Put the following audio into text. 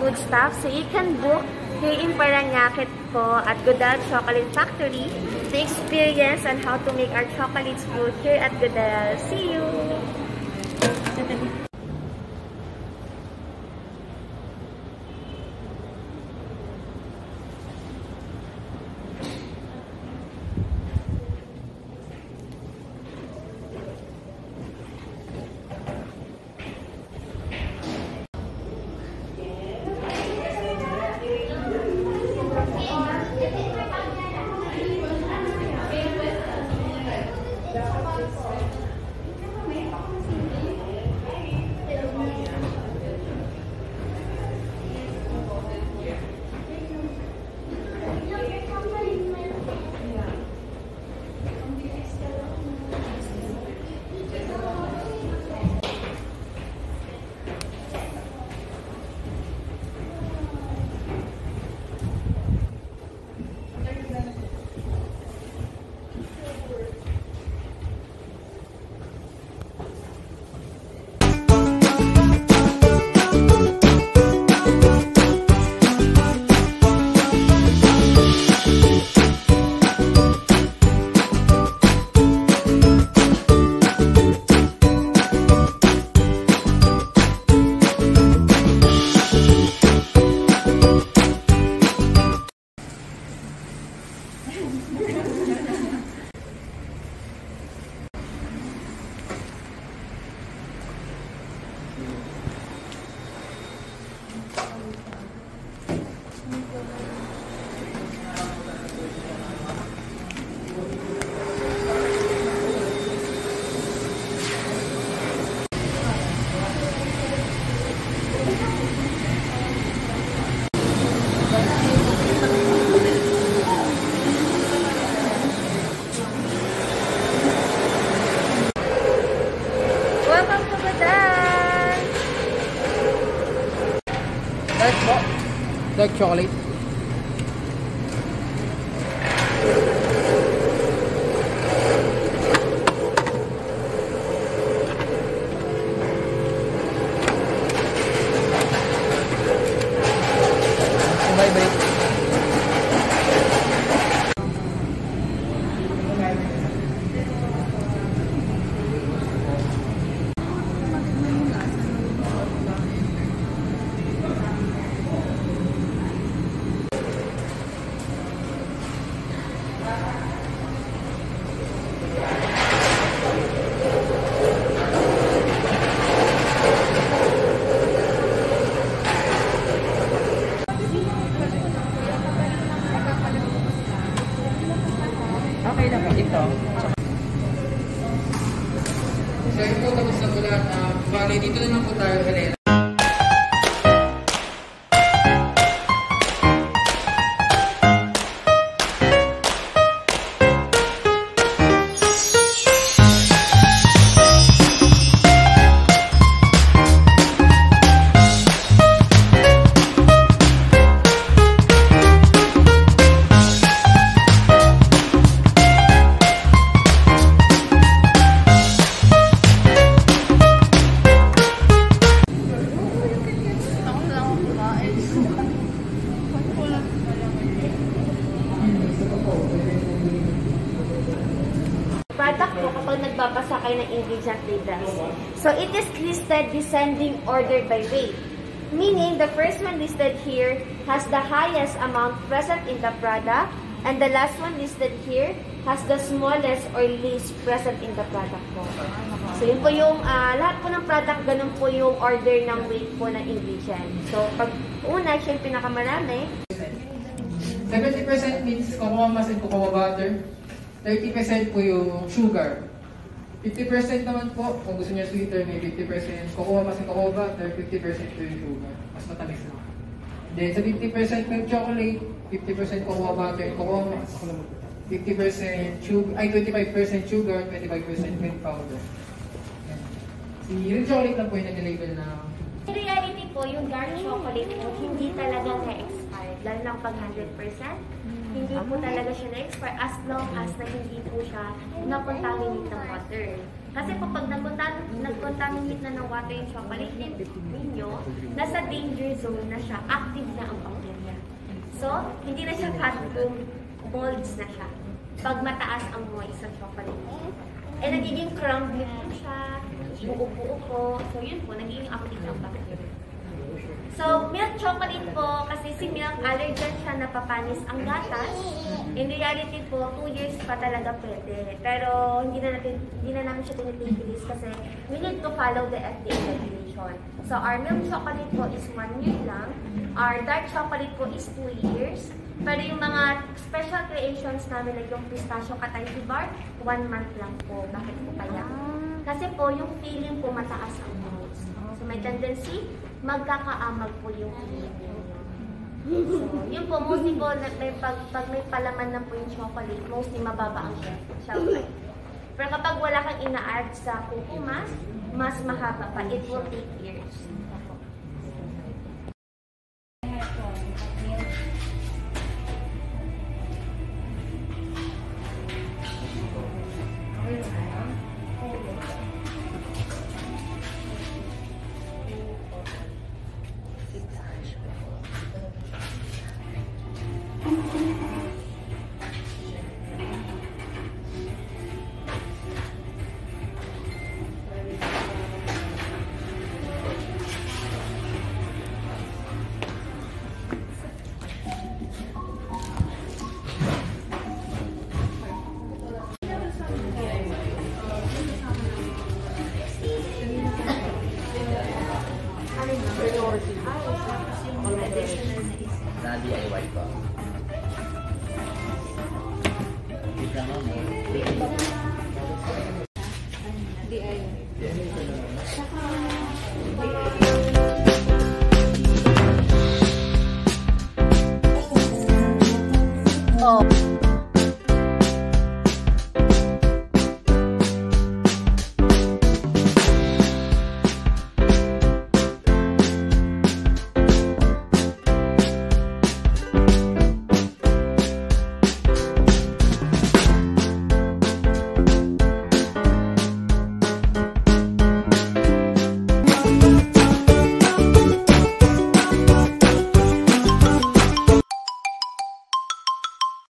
good stuff. So you can book here in Parañaque po at Godal Chocolate Factory to experience on how to make our chocolates good here at Godal. See you! Dark chocolate. Bye-bye. Okay na po ito. So ito po tapos na po lahat. Bali, dito na lang po tayo, Helena. Product po kapag nagbabasa kayo ng ingredient labels. So it is listed descending order by weight. Meaning the first one listed here has the highest amount present in the product and the last one listed here has the smallest or least present in the product po. So yun po yung lahat po ng product, ganun po yung order ng weight po ng ingredient. So pag una, siya yung pinakamarami. 70% means cocoa mass and cocoa butter. 30% po yung sugar. 50% naman po, kung gusto niya sweeter, may 50% cocoa mass and cocoa butter, 50% po yung sugar. Mas matamis na. Then sa 50% milk chocolate, 50% cocoa butter and cocoa mass, 50% sugar, ay 25% sugar, 25% milk powder. Si milk chocolate lang po yung nag-label na. In reality po, yung dark chocolate po, hindi talaga na-expired. lalo lang pag 100%, hindi po talaga siya na-expire as long as na hindi po siya na-contaminate ng water. Kasi po pag nag-contaminate na ng water yung chocolate ninyo, nasa danger zone na siya, active na ang bacteria. So, hindi na siya cat foam, molds na siya. Pag mataas ang moist sa chocolate. Eh, nagiging crumbly po siya, buo-buo po. So, yun po, nagiging active ang bacteria. So, milk chocolate po, kasi si milk allergen siya, napapanis ang gatas. In reality po, 2 years pa talaga pwede. Pero, hindi na namin siya tinitigilis kasi we need to follow the FDA regulation. So, our milk chocolate po is 1 year lang. Our dark chocolate po is 2 years. Pero yung mga special creations namin, like yung pistachio Katayfi bar, 1 month lang po. Bakit po kaya? Kasi po, yung feeling po mataas ang moist. So, may tendency, magkakaamag po yung feeling niyo. So, yun po, mostly po, pag may palaman na po yung chocolate, mostly mababa ang shelf life. Pero kapag wala kang ina-add sa cocoa mass, mas mahaba pa. It will take years. Sa DIY ko.